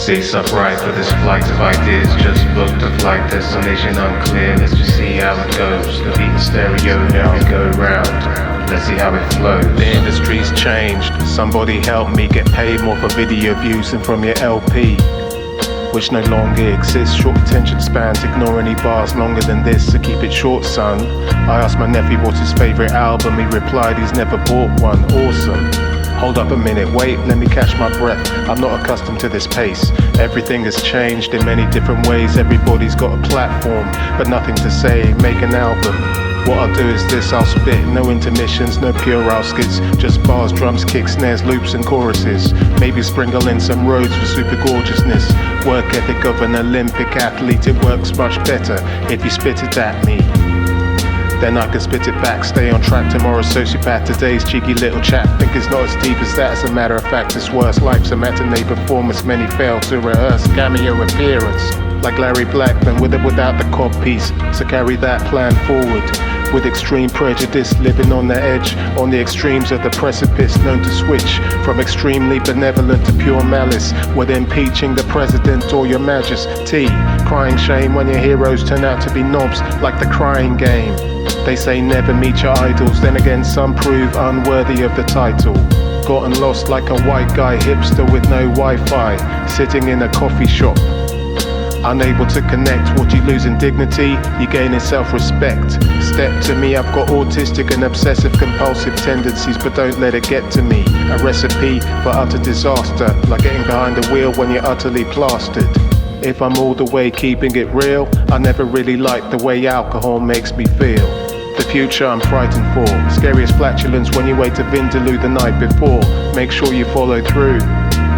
Seats upright for this flight of ideas. Just booked a flight, destination unclear. Let's just see how it goes. The beat in stereo, now we go round. Let's see how it flows. The industry's changed. Somebody help me get paid more for video views than from your LP, which no longer exists. Short attention spans, ignore any bars longer than this, so keep it short, son. I asked my nephew what's his favorite album. He replied he's never bought one. Awesome. Hold up a minute, wait, let me catch my breath. I'm not accustomed to this pace. Everything has changed in many different ways. Everybody's got a platform, but nothing to say. Make an album. What I'll do is this, I'll spit. No intermissions, no puerile skits. Just bars, drums, kicks, snares, loops and choruses. Maybe sprinkle in some Rhodes for super gorgeousness. Work ethic of an Olympic athlete. It works much better if you spit it at me. Then I can spit it back, stay on track. Tomorrow's sociopath, today's cheeky little chap. Think it's not as deep as that, as a matter of fact it's worse. Life's a matinee performance, many fail to rehearse. Cameo appearance, like Larry Blackman, with or without the cod piece. So carry that plan forward, with extreme prejudice, living on the edge, on the extremes of the precipice, known to switch from extremely benevolent to pure malice, whether impeaching the president or your majesty. Crying shame when your heroes turn out to be knobs, like the crying game. They say never meet your idols, then again some prove unworthy of the title. Gotten lost like a white guy hipster with no Wi-Fi, sitting in a coffee shop. Unable to connect, what you lose in dignity, you gain in self-respect. Step to me, I've got autistic and obsessive compulsive tendencies, but don't let it get to me. A recipe for utter disaster, like getting behind the wheel when you're utterly plastered. If I'm all the way keeping it real, I never really like the way alcohol makes me feel. The future I'm frightened for, scariest flatulence when you wait to Vindaloo the night before. Make sure you follow through.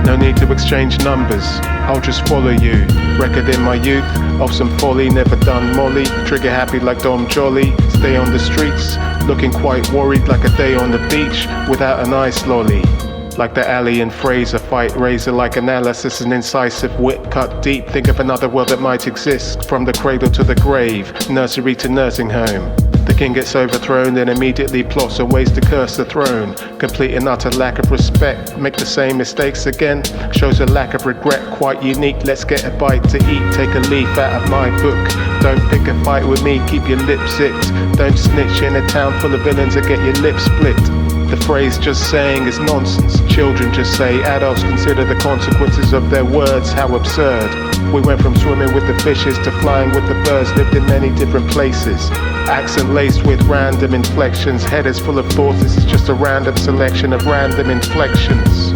No need to exchange numbers, I'll just follow you. Record in my youth of some folly, never done Molly. Trigger happy like Dom Jolly. Stay on the streets, looking quite worried like a day on the beach without an ice lolly. Like the alley and Fraser, fight razor like analysis and incisive wit cut deep. Think of another world that might exist, from the cradle to the grave, nursery to nursing home. The king gets overthrown, then immediately plots on ways to curse the throne. Complete and utter lack of respect, make the same mistakes again. Shows a lack of regret, quite unique. Let's get a bite to eat, take a leaf out of my book. Don't pick a fight with me, keep your lips zipped. Don't snitch in a town full of villains and get your lips split. The phrase just saying is nonsense. Children just say, adults consider the consequences of their words. How absurd. We went from swimming with the fishes to flying with the birds, lived in many different places. Accent laced with random inflections, headers full of thoughts. This is just a random selection of random inflections.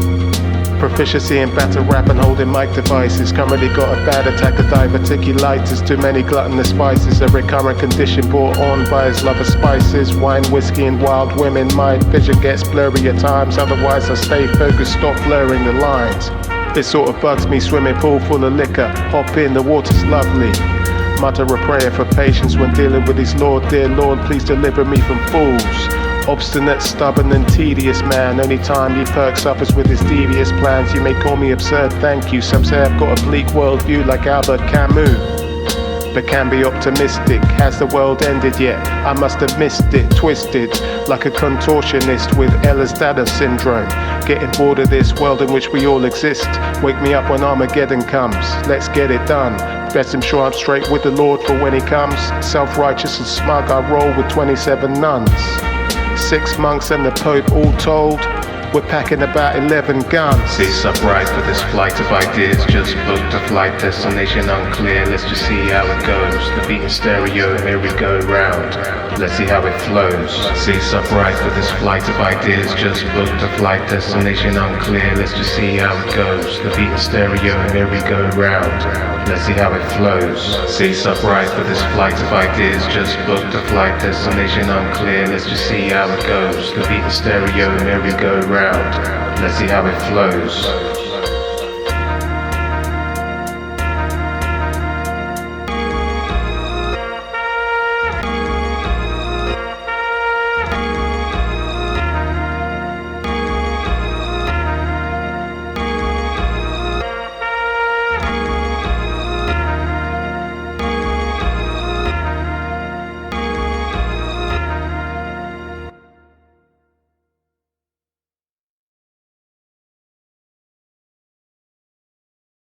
Proficiency in battle rap and holding mic devices. Currently got a bad attack of diverticulitis. Too many gluttonous vices, a recurrent condition brought on by his love of spices. Wine, whiskey and wild women. My vision gets blurry at times, otherwise I stay focused, stop blurring the lines. This sort of bugs me, swimming pool full of liquor. Hop in, the water's lovely. Mutter a prayer for patience when dealing with his Lord. Dear Lord, please deliver me from fools. Obstinate, stubborn and tedious man. Only time he perks up is with his devious plans. You may call me absurd, thank you. Some say I've got a bleak worldview like Albert Camus, but can be optimistic. Has the world ended yet? I must have missed it. Twisted like a contortionist with Ehlers-Danlos syndrome. Getting bored of this world in which we all exist. Wake me up when Armageddon comes. Let's get it done. Best I'm sure I'm straight with the Lord for when he comes. Self-righteous and smug, I roll with 27 nuns. 6 monks and the Pope, all told, we're packing about 11 guns. Seats upright for this flight of ideas. Just booked a flight, destination unclear. Let's just see how it goes. The beat in stereo, here we go round. Let's see how it flows. Seats upright for this flight of ideas. Just booked a flight, destination unclear. Let's just see how it goes. The beat in stereo, here we go round. Let's see how it flows. Seats upright for this flight of ideas. Just booked a flight, destination unclear. Let's just see how it goes. The beat in stereo, here we go round. Let's see how it flows.